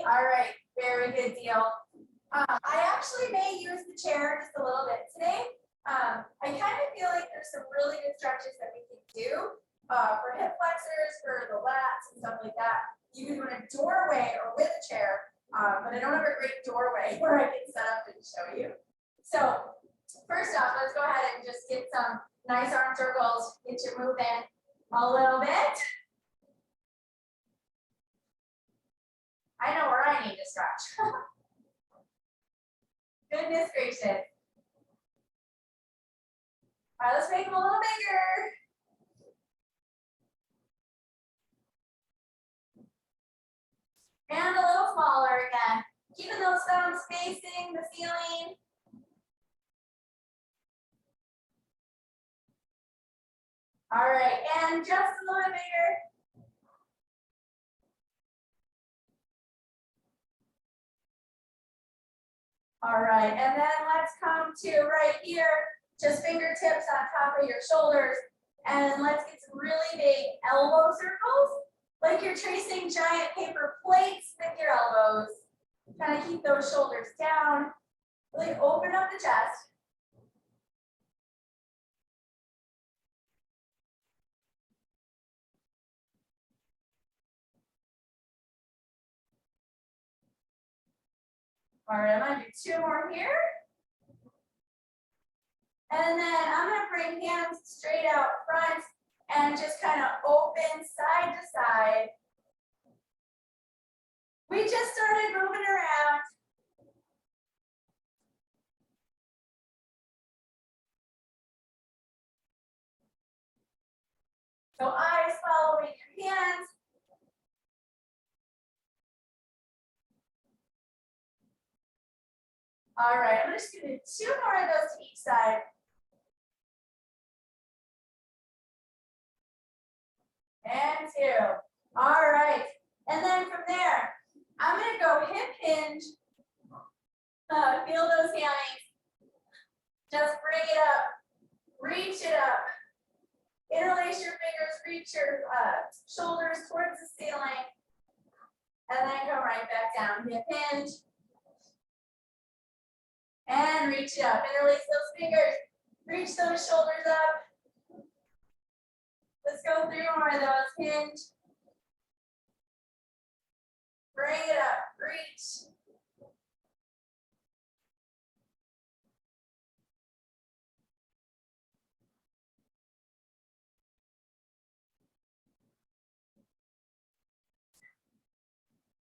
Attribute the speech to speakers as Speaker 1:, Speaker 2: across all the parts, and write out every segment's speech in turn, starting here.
Speaker 1: All right, very good deal. I actually may use the chair just a little bit today. I kind of feel like there's some really good stretches that we can do for hip flexors, for the lats and stuff like that. You can do it in a doorway or with a chair, but I don't have a great doorway where I can set up and show you. So first off, let's go ahead and just get some nice arm circles, get you moving a little bit. I know where I need to stretch. Goodness gracious. All right, let's make them a little bigger. And a little smaller again. Keeping those thumbs facing the ceiling. All right, and just a little bit bigger. All right, and then let's come to right here, just fingertips on top of your shoulders. And let's get some really big elbow circles, like you're tracing giant paper plates with your elbows. Kind of keep those shoulders down, really open up the chest. All right, I'm gonna do two more here. And then I'm gonna bring hands straight out front and just kind of open side to side. We just started moving around. So eyes following your hands. All right, I'm just gonna do two more of those to each side. And two. All right, and then from there, I'm gonna go hip hinge. Feel those hammies. Just bring it up, reach it up. Interlace your fingers, reach your shoulders towards the ceiling. And then go right back down, hip hinge. And reach it up, interlace those fingers, reach those shoulders up. Let's go through more of those, hinge. Bring it up, reach.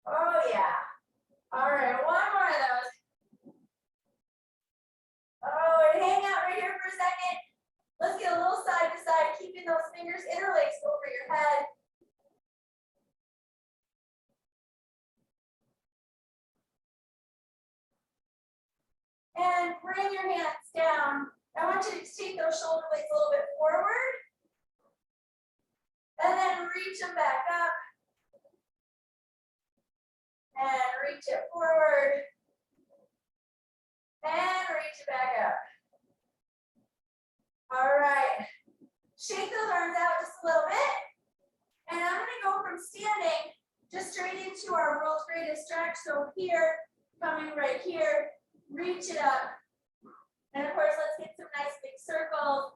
Speaker 1: Oh yeah. All right, one more of those. Oh, and hang out right here for a second. Let's get a little side to side, keeping those fingers interlaced over your head. And bring your hands down. I want you to take those shoulder blades a little bit forward. And then reach them back up. And reach it forward. And reach it back up. All right. Shake those arms out just a little bit. And I'm going to go from standing just straight into our world's greatest stretch. So here, coming right here, reach it up. And of course, let's get some nice big circles.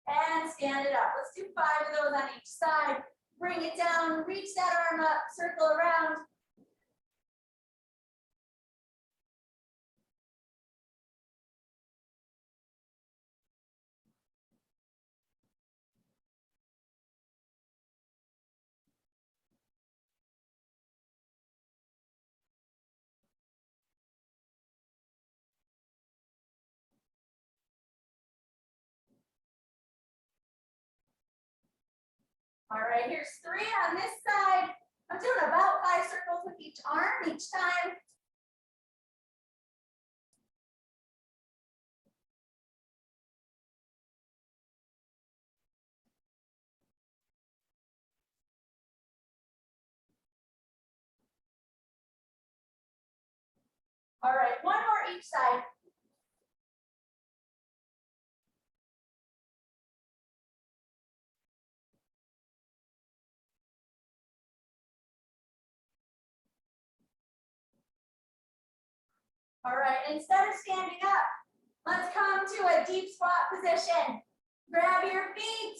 Speaker 1: And stand it up. Let's do 5 of those on each side. Bring it down, reach that arm up, circle around. All right, here's 3 on this side. I'm doing about 5 circles with each arm each time. All right, one more each side. All right, instead of standing up, let's come to a deep squat position. Grab your feet.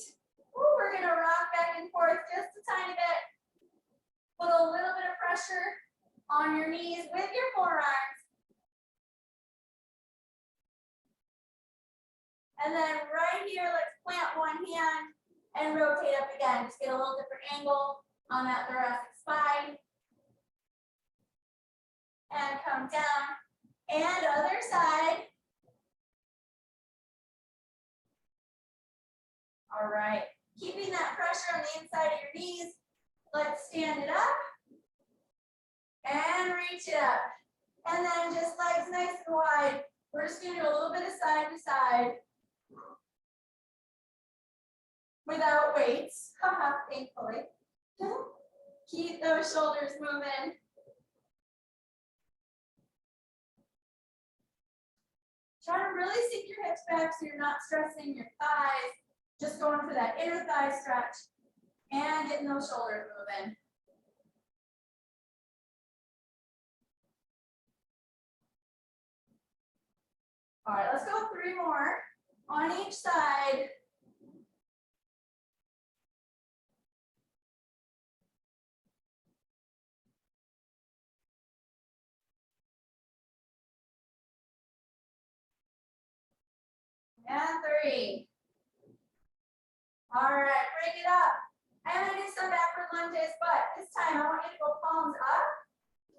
Speaker 1: Ooh, we're gonna rock back and forth just a tiny bit. Put a little bit of pressure on your knees with your forearms. And then right here, let's plant one hand and rotate up again. Just get a little different angle on that thoracic spine. And come down. And other side. All right. Keeping that pressure on the inside of your knees. Let's stand it up. And reach it up. And then just legs nice and wide. We're just going to do a little bit of side to side. Without weights, thankfully. Keep those shoulders moving. Try to really sink your hips back so you're not stressing your thighs. Just going for that inner thigh stretch and getting those shoulders moving. All right, let's go 3 more on each side. And 3. All right, break it up. I'm going to do some backward lunges, but this time I want you to go palms up.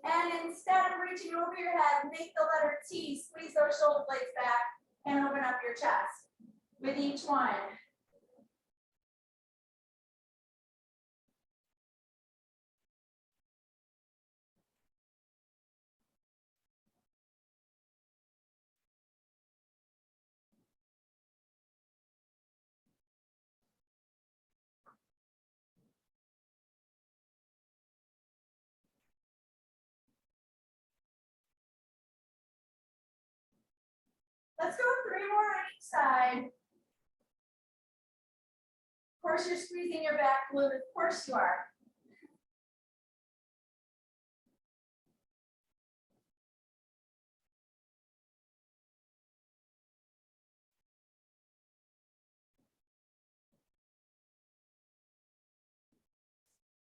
Speaker 1: And instead of reaching over your head, make the letter T. Squeeze those shoulder blades back and open up your chest with each one. Let's go 3 more on each side. Of course, you're squeezing your back glute. Of course you are.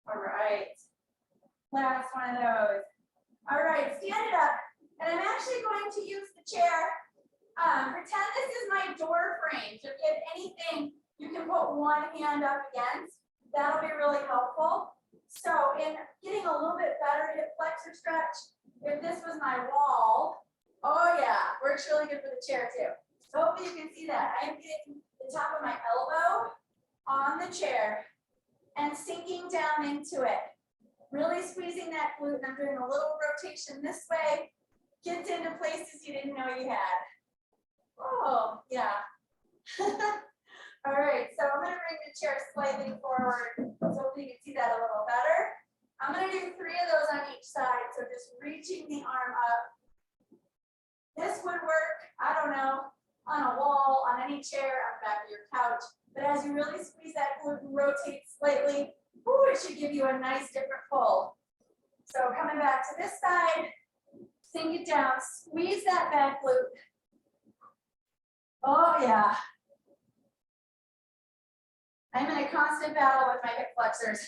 Speaker 1: All right. Last one of those. All right, stand it up. And I'm actually going to use the chair. Pretend this is my door frame. So if you have anything you can put one hand up against, that'll be really helpful. So in getting a little bit better hip flexor stretch, if this was my wall, oh yeah, works really good for the chair too. So hopefully you can see that. I am getting the top of my elbow on the chair and sinking down into it. Really squeezing that glute, and I'm doing a little rotation this way. Gets into places you didn't know you had. Oh, yeah. All right, so I'm going to bring the chair slightly forward so hopefully you can see that a little better. I'm going to do 3 of those on each side, so just reaching the arm up. This would work, I don't know, on a wall, on any chair, on the back of your couch. But as you really squeeze that glute and rotate slightly, ooh, it should give you a nice different pull. So coming back to this side, sink it down, squeeze that back glute. Oh yeah. I'm in a constant battle with my hip flexors,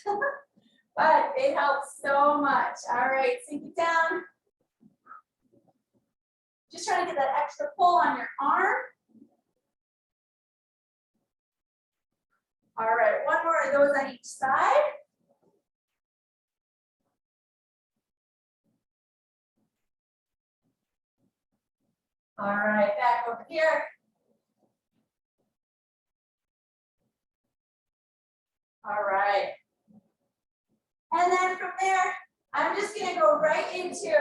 Speaker 1: but it helps so much. All right, sink it down. Just trying to get that extra pull on your arm. All right, 1 more of those on each side. All right, back over here. All right. And then from there, I'm just going to go right into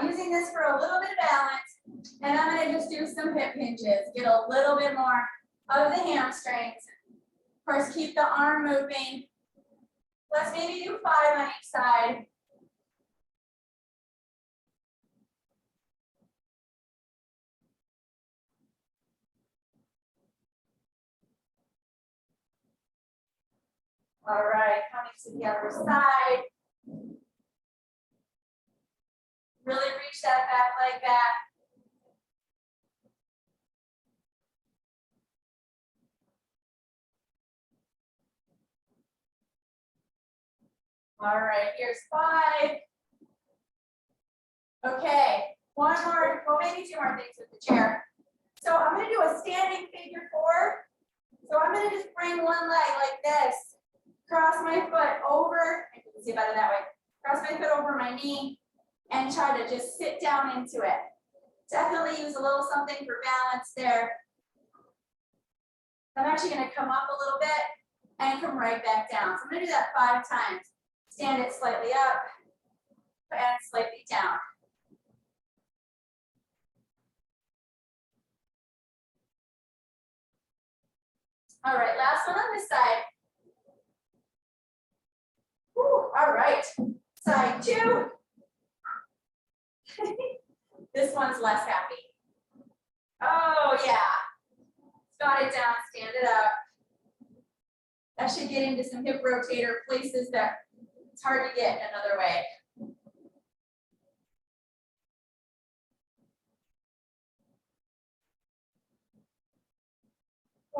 Speaker 1: using this for a little bit of balance. And I'm going to just do some hip hinges, get a little bit more of the hamstrings. Of course, keep the arm moving. Let's maybe do 5 on each side. All right, coming to the other side. Really reach reach that back leg back. All right, here's 5. Okay, one more, well, maybe 2 more things with the chair. So I'm gonna do a standing figure 4. So I'm gonna just bring one leg like this, cross my foot over, I can see better that way, cross my foot over my knee, and try to just sit down into it. Definitely use a little something for balance there. I'm actually gonna come up a little bit and come right back down. So I'm gonna do that 5 times. Stand it slightly up and slightly down. All right, last one on this side. Whew, all right, side 2. This one's less happy. Oh yeah, got it down, stand it up. That should get into some hip rotator places that it's hard to get another way.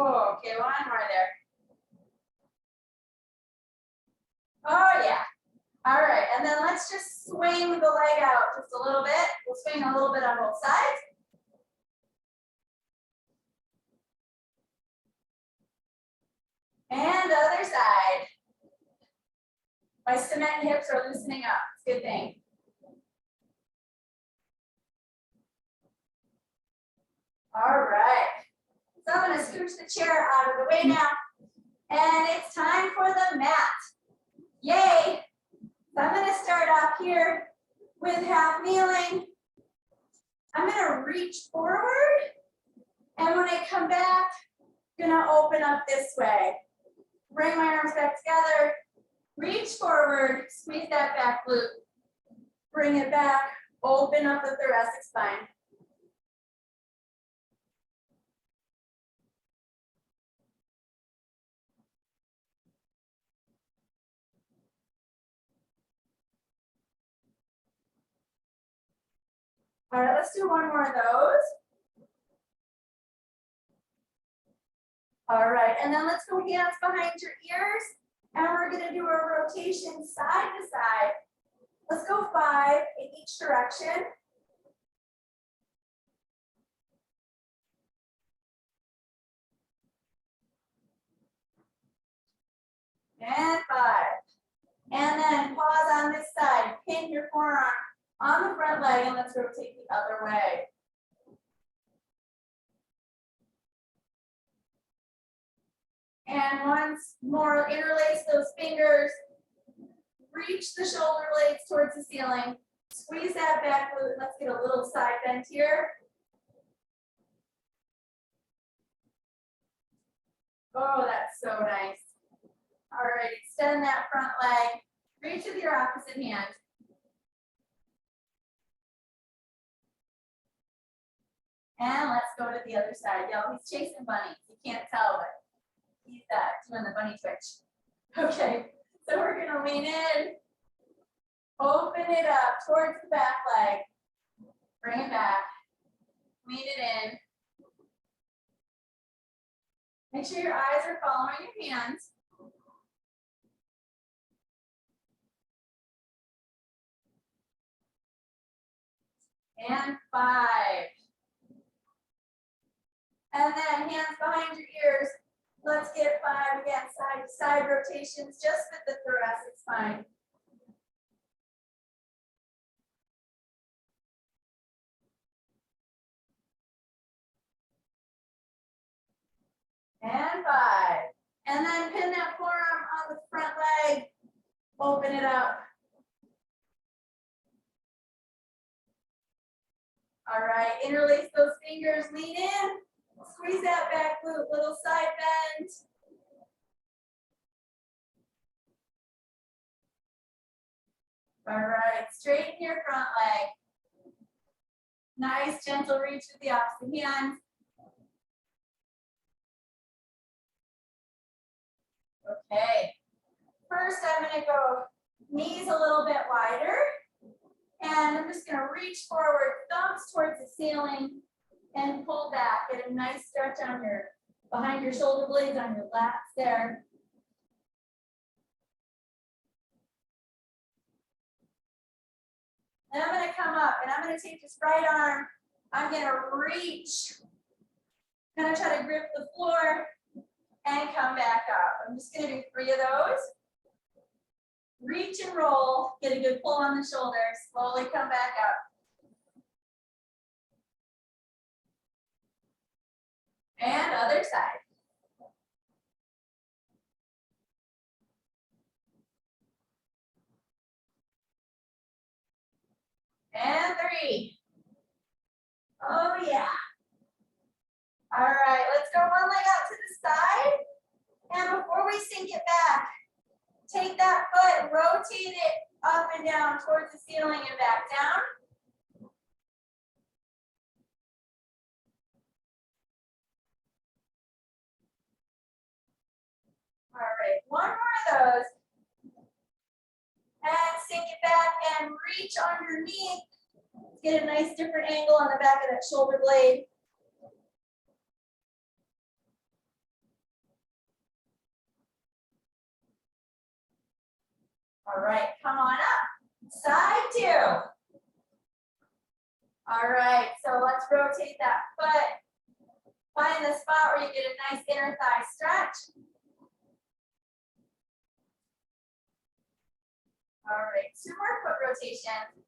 Speaker 1: Oh, okay, one more there. Oh yeah. All right, and then let's just swing the leg out just a little bit. We'll swing a little bit on both sides. And the other side. My cement hips are loosening up. It's a good thing. All right. So I'm going to scooch the chair out of the way now. And it's time for the mat. Yay. So I'm going to start off here with half kneeling. I'm going to reach forward. And when I come back, I'm going to open up this way. Bring my arms back together. Reach forward. Squeeze that back glute. Bring it back. Open up the thoracic spine. All right, let's do one more of those. All right, and then let's go hands behind your ears, and we're gonna do a rotation side to side. Let's go 5 in each direction. And 5. And then pause on this side, pin your forearm on the front leg, and let's rotate the other way. And once more, interlace those fingers. Reach the shoulder blades towards the ceiling. Squeeze that back glute. Let's get a little side bend here. Oh, that's so nice. All right, extend that front leg. Reach with your opposite hand. And let's go to the other side. Y'all, he's chasing bunnies. You can't tell, but he's doing the bunny twitch. Okay, so we're gonna lean in, open it up towards the back leg, bring it back, lean it in. Make sure your eyes are following your hands. And 5. And then hands behind your ears. Let's get 5 again, side to side rotations, just with the thoracic spine. And 5. And then pin that forearm on the front leg, open it up. All right, interlace those fingers, lean in, squeeze that back glute, little side bend. All right, straighten your front leg. Nice, gentle reach with the opposite hand. Okay, first I'm gonna go knees a little bit wider. And I'm just gonna reach forward, thumbs towards the ceiling, and pull back. Get a nice stretch on your, behind your shoulder blades, on your lats there. And I'm gonna come up, and I'm gonna take this right arm, I'm gonna reach, kind of try to grip the floor, and come back up. I'm just gonna do 3 of those. Reach and roll, get a good pull on the shoulders, slowly come back up. And other side. And 3. Oh yeah. All right, let's go one leg out to the side. And before we sink it back, take that foot, rotate it up and down towards the ceiling and back down. All right, one more of those. And sink it back and reach underneath. Get a nice different angle on the back of that shoulder blade. All right, come on up. Side 2. All right, so let's rotate that foot. Find the spot where you get a nice inner thigh stretch. All right, 2 more foot rotations.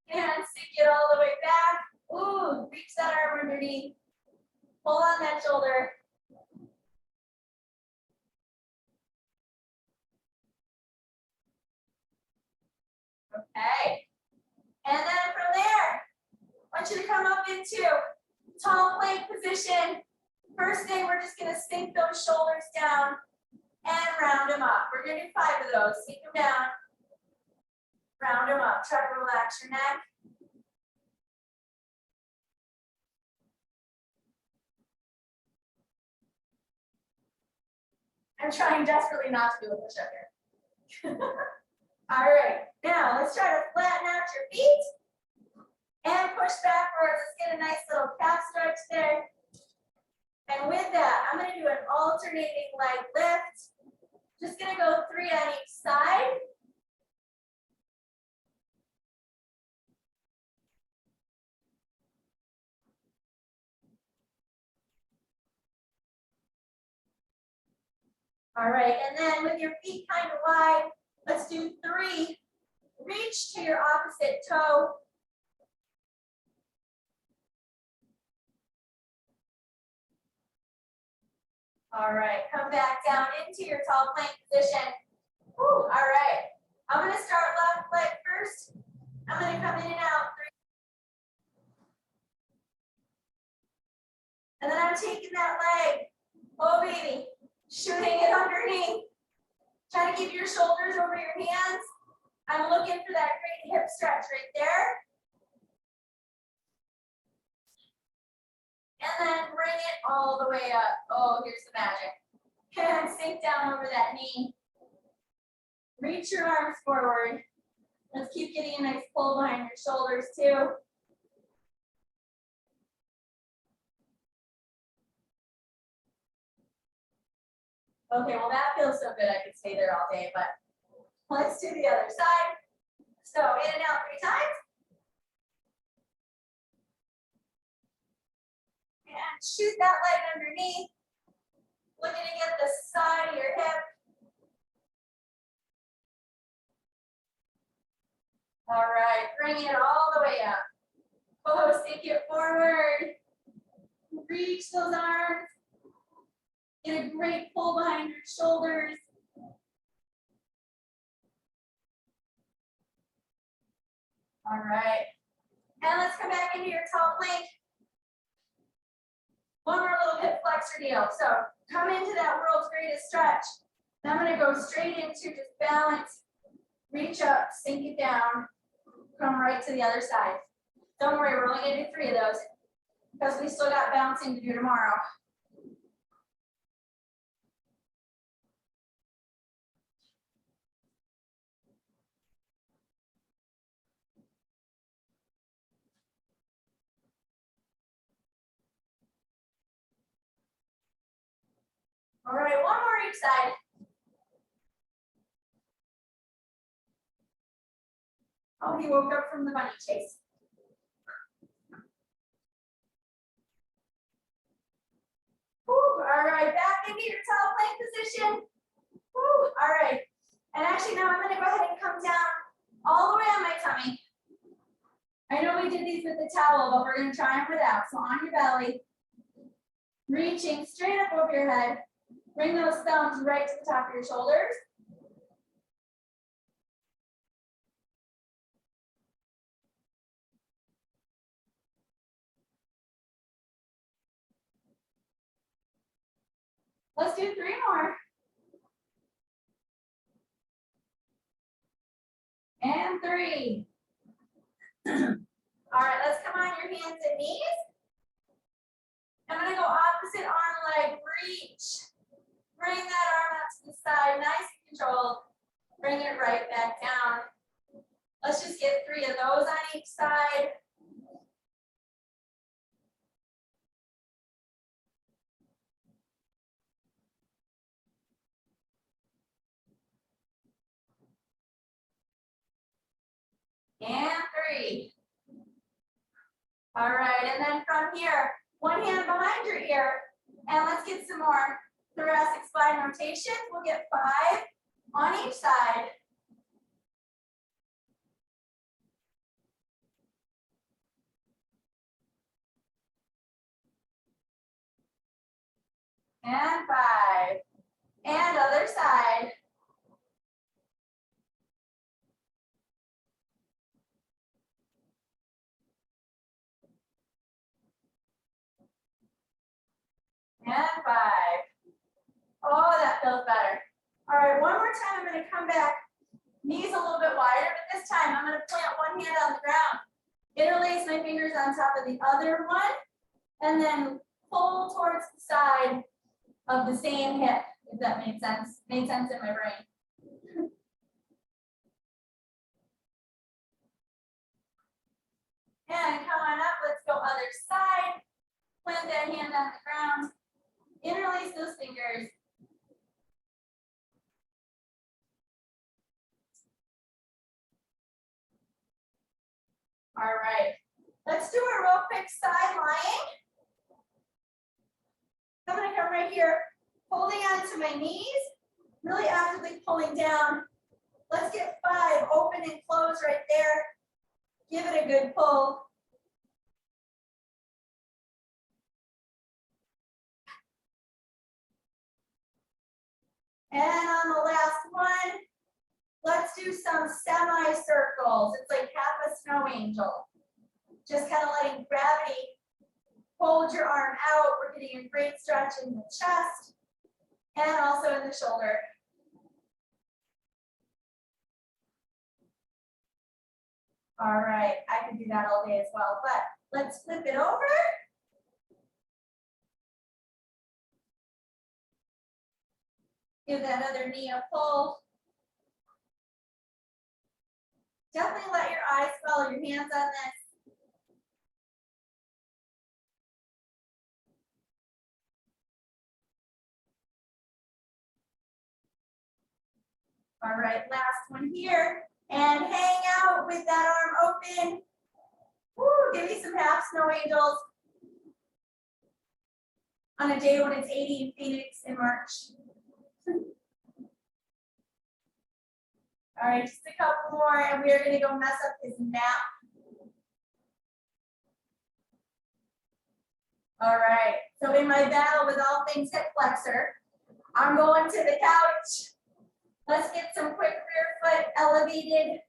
Speaker 1: And sink it all the way back. Ooh, reach that arm underneath. Pull on that shoulder. Okay. And then from there, I want you to come up into tall plank position. First thing, we're just gonna sink those shoulders down and round them up. We're gonna do 5 of those. Sink them down, round them up. Try to relax your neck. I'm trying desperately not to do a push-up here. All right, now let's try to flatten out your feet and push backwards. Let's get a nice little calf stretch there. And with that, I'm gonna do an alternating leg lift. Just gonna go 3 on each side. All right, and then with your feet kind of wide, let's do 3. Reach to your opposite toe. All right, come back down into your tall plank position. Whew, all right, I'm gonna start left leg first. I'm gonna come in and out. 3. And then I'm taking that leg, oh baby, shooting it underneath. Try to keep your shoulders over your hands. I'm looking for that great hip stretch right there. And then bring it all the way up. Oh, here's the magic. And sink down over that knee. Reach your arms forward. Let's keep getting a nice pull behind your shoulders too. Okay, well that feels so good I could stay there all day, but let's do the other side. So in and out 3 times. And shoot that leg underneath. Looking to get the side of your hip. All right, bring it all the way up. Oh, sink it forward. Reach those arms. Get a great pull behind your shoulders. All right. And let's come back into your tall plank. One more little hip flexor deal. So come into that world's greatest stretch. And I'm going to go straight into just balance, reach up, sink it down, come right to the other side. Don't worry, we're only going to do 3 of those because we still got bouncing to do tomorrow. All right, one more each side. Oh, he woke up from the bunny chase. Woo, all right, back into your tall plank position. Woo, all right. And actually now I'm gonna go ahead and come down all the way on my tummy. I know we did these with the towel, but we're gonna try them without. So on your belly, reaching straight up over your head. Bring those thumbs right to the top of your shoulders. Let's do 3 more. And 3. All right, let's come on your hands and knees. I'm gonna go opposite arm leg, reach. Bring that arm out to the side, nice and controlled. Bring it right back down. Let's just get 3 of those on each side. And 3. All right, and then from here, one hand behind your ear, and let's get some more thoracic spine rotations. We'll get 5 on each side. And 5. And other side. And 5. Oh, that feels better. All right, one more time. I'm going to come back. Knees a little bit wider, but this time I'm going to plant one hand on the ground. Interlace my fingers on top of the other one, and then pull towards the side of the same hip, if that made sense. Made sense in my brain. And come on up. Let's go other side. Plant that hand on the ground. Interlace those fingers. All right. Let's do a real quick side lying. I'm going to come right here, holding on to my knees, really actively pulling down. Let's get 5 open and close right there. Give it a good pull. And on the last one, let's do some semicircles. It's like half a snow angel. Just kind of letting gravity hold your arm out. We're getting a great stretch in the chest and also in the shoulder. All right, I can do that all day as well, but let's flip it over. Give that other knee a pull. Definitely let your eyes follow your hands on this. All right, last one here. And hang out with that arm open. Woo, give me some half snow angels on a day when it's 80 in Phoenix in March. All right, just a couple more, and we are going to go mess up his nap. All right, so in my battle with all things hip flexor, I'm going to the couch. Let's get some quick rear foot elevated.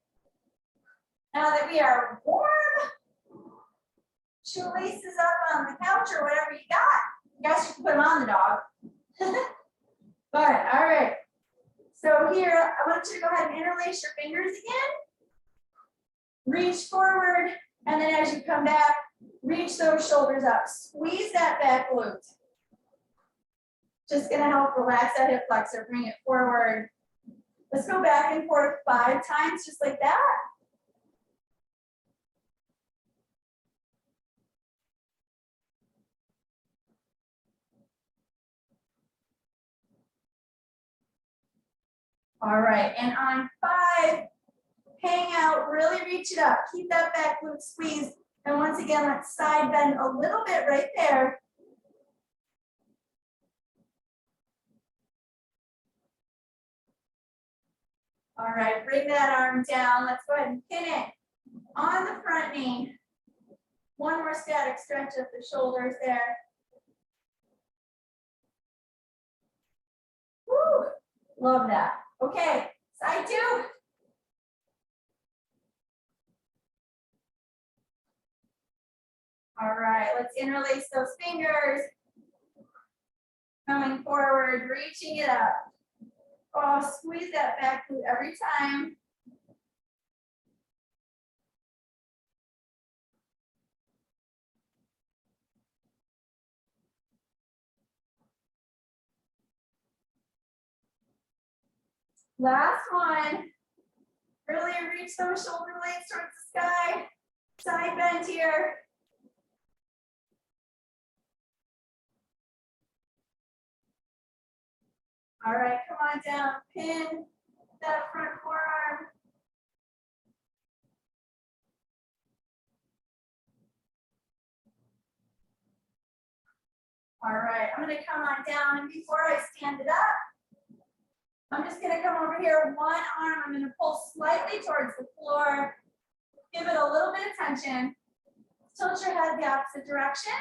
Speaker 1: Now that we are warm, shoelaces up on the couch or whatever you got. I guess you can put them on the dog. But all right. So here, I want you to go ahead and interlace your fingers again. Reach forward, and then as you come back, reach those shoulders up. Squeeze that back glute. Just gonna help relax that hip flexor, bring it forward. Let's go back and forth 5 times, just like that. All right, and on 5, hang out, really reach it up. Keep that back glute squeezed. And once again, let's side bend a little bit right there. All right, bring that arm down. Let's go ahead and pin it on the front knee. One more static stretch of the shoulders there. Woo, love that. Okay, side 2. All right, let's interlace those fingers. Coming forward, reaching it up. Oh, squeeze that back glute every time. Last one. Really reach those shoulder blades towards the sky. Side bend here. All right, come on down. Pin that front forearm. All right, I'm going to come on down, and before I stand it up, I'm just going to come over here. One arm, I'm going to pull slightly towards the floor. Give it a little bit of tension. Tilt your head the opposite direction.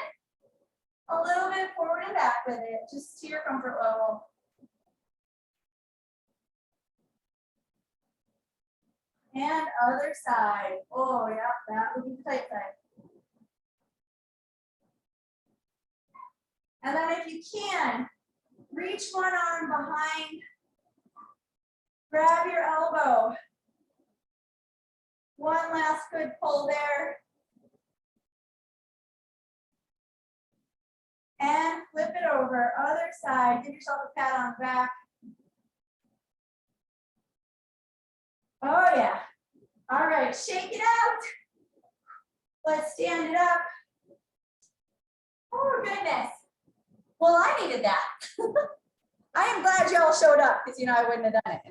Speaker 1: A little bit forward and back with it, just to your comfort level. And other side. Oh, yeah, that would be the tight side. And then if you can, reach one arm behind. Grab your elbow. One last good pull there. And flip it over, other side. Give yourself a pat on the back. Oh yeah. All right, shake it out. Let's stand it up. Oh goodness. Well, I needed that. I am glad y'all showed up because I wouldn't have done it.